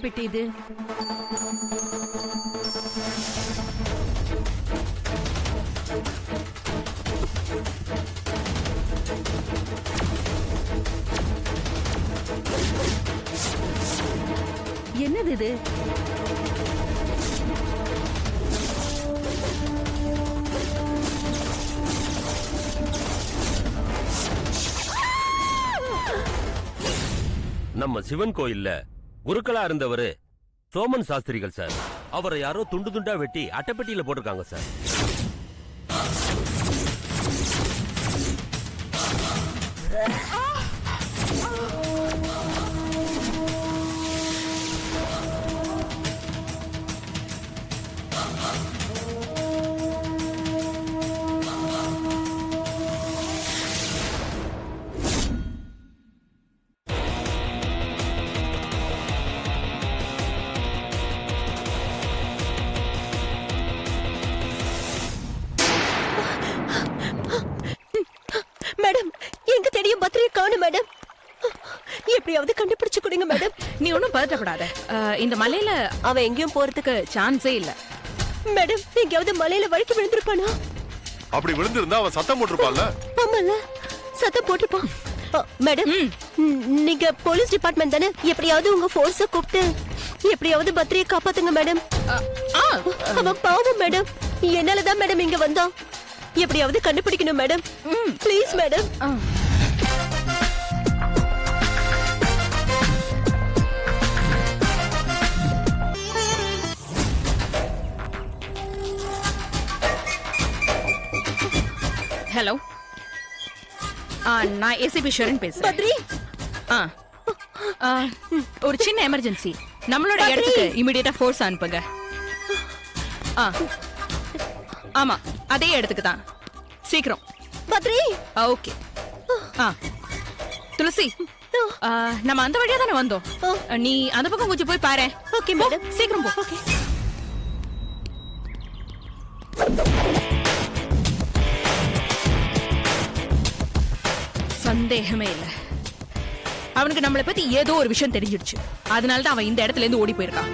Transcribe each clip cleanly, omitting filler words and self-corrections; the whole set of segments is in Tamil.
பெட்டி இது? என்னது இது? நம்ம சிவன் கோயில்ல குருக்களா இருந்தவரு சோமன் சாஸ்திரிகள் சார். அவரை யாரோ துண்டு துண்டா வெட்டி அட்டைப்பெட்டியில போட்டிருக்காங்க சார். மேடம், எங்க தேடியும் பத்திரிகை காணோம் மேடம். எப்படியாவது கண்டுபிடிச்சு கொடுங்க மேடம். நீ ஒன்னும் பதட்டப்படாத. இந்த மலையில அவன் எங்கேயும் போறதுக்கு சான்ஸே இல்ல. மேடம், எங்கேயாவது மலையில வழுக்கி விழுந்திருப்பானா? அப்படி விழுந்திருந்தா அவன் சத்தம் போட்டிருப்பான்ல. ஆமால, சத்தம் போட்டிருப்பான். மேடம், நீங்க போலீஸ் டிபார்ட்மெண்ட் தானே? எப்படியாவது உங்க போர்ஸ கூப்பிட்டு எப்படியாவது பத்திரியை காப்பாத்துங்க மேடம். அவன் பாவம் மேடம். என்னாலதான் மேடம் இங்க வந்தான். எப்படியாவது கண்டுபிடிக்கணும் மேடம். Please madam. ஹலோ, நான் ஏசிபி ஷரண் பேசுறேன். பத்ரி, ஒரு சின்ன எமர்ஜென்சி. நம்மளோட இடத்துக்கு இமிடியேட்டா ஃபோர்ஸ் அனுப்புங்க. ஆமா, அதே இடத்துக்கு தான். சீக்கிரம். பத்ரி. ஓகே. துளசி, நம்ம அந்த வழியா தானே வந்தோம். நீ அந்த பக்கம் கொஞ்சம் போய் பாரு. Okay madam. சீக்கிரம் போ. ஓகே. சந்தேகமே இல்ல, அவனுக்கு நம்மளை பத்தி ஏதோ ஒரு விஷயம் தெரிஞ்சிடுச்சு. அதனாலதான் அவன் இந்த இடத்துல இருந்து ஓடி போயிருக்கான்.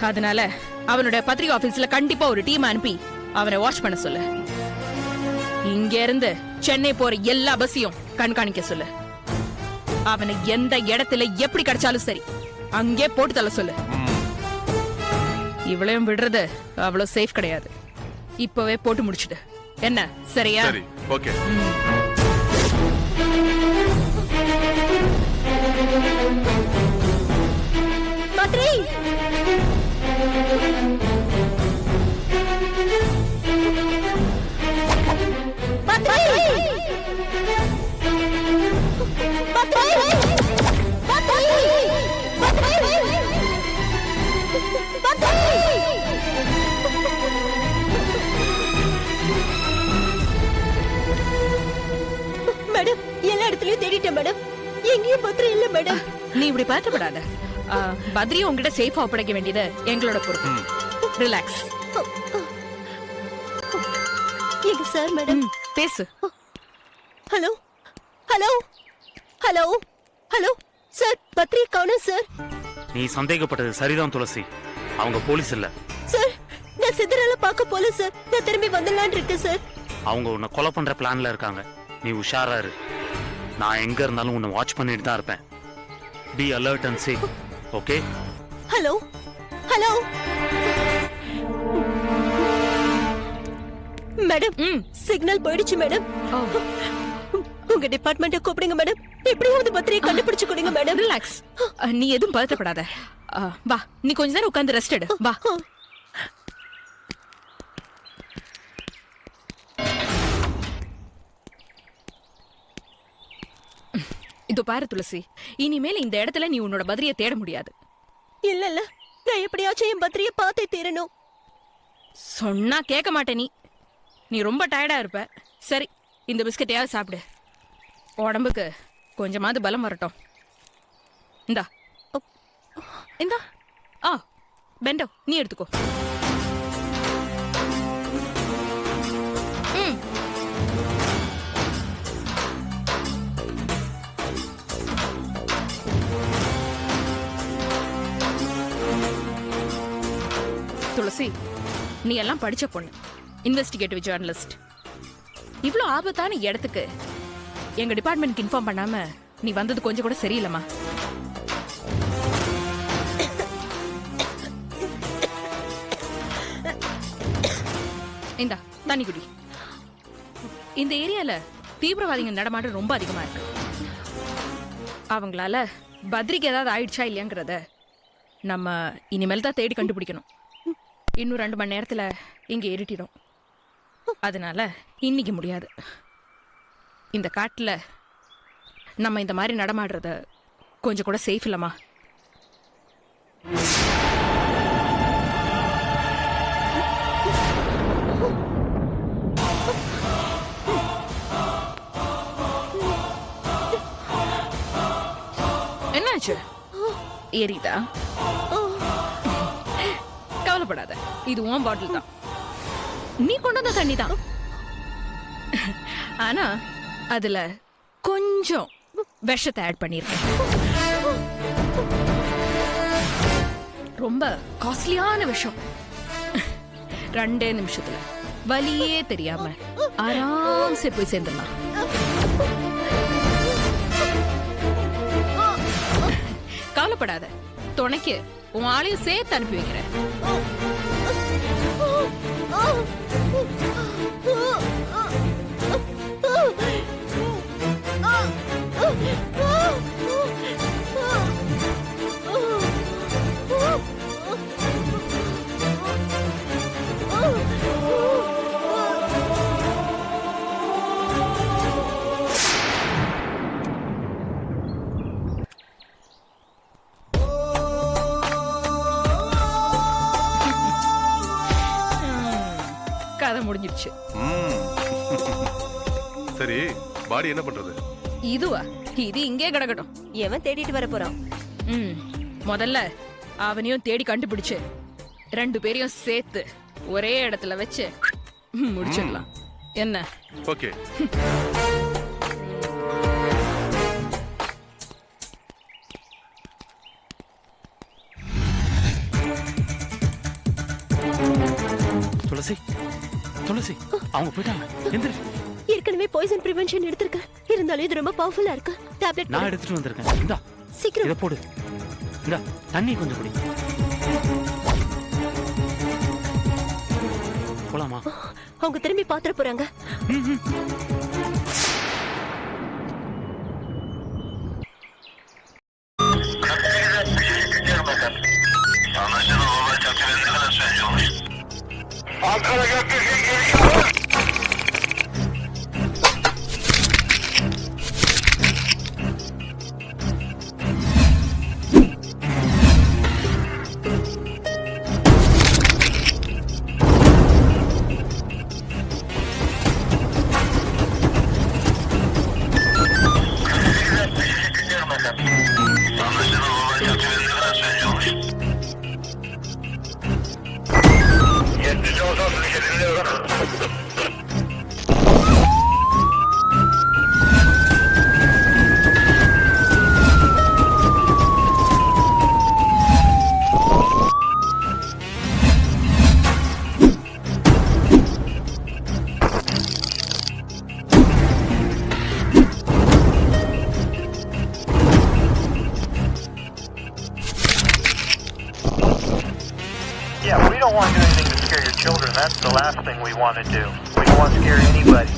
அதனால அவனோட பத்திரிகை ஆபீஸ்ல கண்டிப்பா ஒரு டீம் அனுப்பி அவனை வாட்ச் பண்ண சொல்லு. இங்க இருந்து சென்னை போற எல்லா பஸ்ஸையும் கண்காணிக்க சொல்லு. அவனை எந்த இடத்துல எப்படி கிடைச்சாலும் சரி அங்கே போட்டு தள்ள சொல்லு. இவளையும் விடுறது அவ்வளவு சேஃப் கிடையாது. இப்பவே போட்டு முடிச்சுடு. என்ன, சரியா? சரி, ஓகே. பத்ரி, மேடம், எல்லா இடத்துலயும் தேடிட்டேன் மேடம். எங்கேயும் பத்ரி இல்ல மேடம். நீ இப்படி பதட்டப்படாத. பத்ரி உங்ககிட்ட சேஃபா ஒப்படைக்க வேண்டியது எங்களோட பொறுப்பு. ரிலாக்ஸ். எங்க சார் மேடம்? பேசு. Hello hello hello hello sir, Badri காணோம் சார். நீ சந்தேகப்பட்டது சரிதான் துளசி. அவங்க போலீஸ் இல்ல சார். நான் சிதறல பார்க்க போல சார். நான் திரும்பி வந்துடலான்னு இருக்கேன் சார். அவங்க உன்னை கொலை பண்ற பிளான்ல இருக்காங்க. நீ உஷாரா இரு. நான் எங்க இருந்தாலும் உன்னை வாட்ச் பண்ணிட்டு தான் இருப்பேன். Be alert and safe. Okay? Hello hello madam, signal போயிடுச்சு மேடம். உங்க டிபார்ட்மெண்ட்டை கூப்பிடுங்க மேடம். எப்படியாவது பத்திரியை கண்டுபிடிச்சு கொடுங்க மேடம். ரிலாக்ஸ். நீ எதுவும் பதட்டப்படாத. வா, நீ கொஞ்ச நேரம் உட்கார்ந்து ரெஸ்ட் எடு. வா. இது பாரு துளசி, இனிமேல் இந்த இடத்துல நீ உன்னோட பத்ரியை தேட முடியாது. இல்ல இல்ல, நான் எப்படியாச்சும் என் பத்ரியை பார்த்தே தீரணும். சொன்னா கேட்க மாட்டே நீ. நீ ரொம்ப டயர்டா இருப்ப. சரி, இந்த பிஸ்கட்டையாவது சாப்பிடு. உடம்புக்கு கொஞ்சமாவது பலம் வரட்டும். இந்தா இந்தா. பெண்டோ, நீ எடுத்துக்கோ. துளசி, நீ எல்லாம் படிச்ச பொண்ணு, இன்வெஸ்டிகேட்டிவ் ஜேர்னலிஸ்ட். இவ்ளோ ஆபத்தான இடத்துக்கு எங்க டிபார்ட்மெண்ட்க்கு இன்ஃபார்ம் பண்ணாம நீ வந்தது கொஞ்சம் கூட சரியில்லைம்மா. இந்தா தண்ணி குடி. இந்த ஏரியால தீவிரவாதிகள் நடமாட்டம் ரொம்ப அதிகமா இருக்கு. அவங்களால பத்ரிக்கு ஏதாவது ஆயிடுச்சா இல்லையாங்கிறத நம்ம இனிமேல் தான் தேடி கண்டுபிடிக்கணும். இன்னும் 2 மணி நேரத்துல இங்க இருட்டிடும். அதனால இன்னைக்கு முடியாது. இந்த காட்டுல நம்ம இந்த மாதிரி நடமாடுறத கொஞ்சம் கூட சேஃப் இல்லம்மா. என்னாச்சு? ஏறிதா? கவலைப்படாத, இது உன் பாட்டில் தான். நீ கொண்டு வந்த தண்ணி தான். ஆனா அதுல கொஞ்சம் விஷத்தை ஆட் பண்ணிருக்கேன். ரொம்ப காஸ்ட்லியான விஷம். 2 நிமிஷத்துல வலியே தெரியாம ஆராம்சே போய் சேர்ந்துடலாம். கவலைப்படாத, துணைக்கு உன் ஆளையும் சேர்த்து அனுப்பி வைக்கிறேன். கதை முடிஞ்சிருச்சு. சரி, பாடி என்ன பண்றது? இதுவா? இது இங்கே கிடக்கட்டும். எவன் தேடிட்டு வர போறான்? முதல்ல அவனையும் தேடி கண்டுபிடிச்சு 2 பேரையும் சேர்த்து ஒரே இடத்துல வச்சு முடிச்சிடலாம். என்ன? ஓகே. துளசி, துளசி, அவங்க போயிட்டாங்க. எந்திரி. ஏற்கனவே பாய்சன் பிரிவென்ஷன் எடுத்திருக்கேன். இருந்தாலும் இது ரொம்ப பவர்ஃபுல்லா இருக்கு. டேப்லெட் நான் எடுத்துட்டு வந்திருக்கேன். இந்தா சீக்கிரம் இத போடு. இந்தா தண்ணி கொஞ்சம் குடி. போலாமா? அவங்க திரும்பி பாத்துற போறாங்க. Yeah, we don't want to do anything to scare your children. That's the last thing we want to do. We don't want to scare anybody.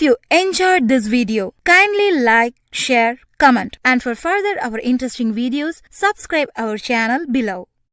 you enjoyed this video, kindly like, share, comment, and for further our interesting videos, subscribe our channel below.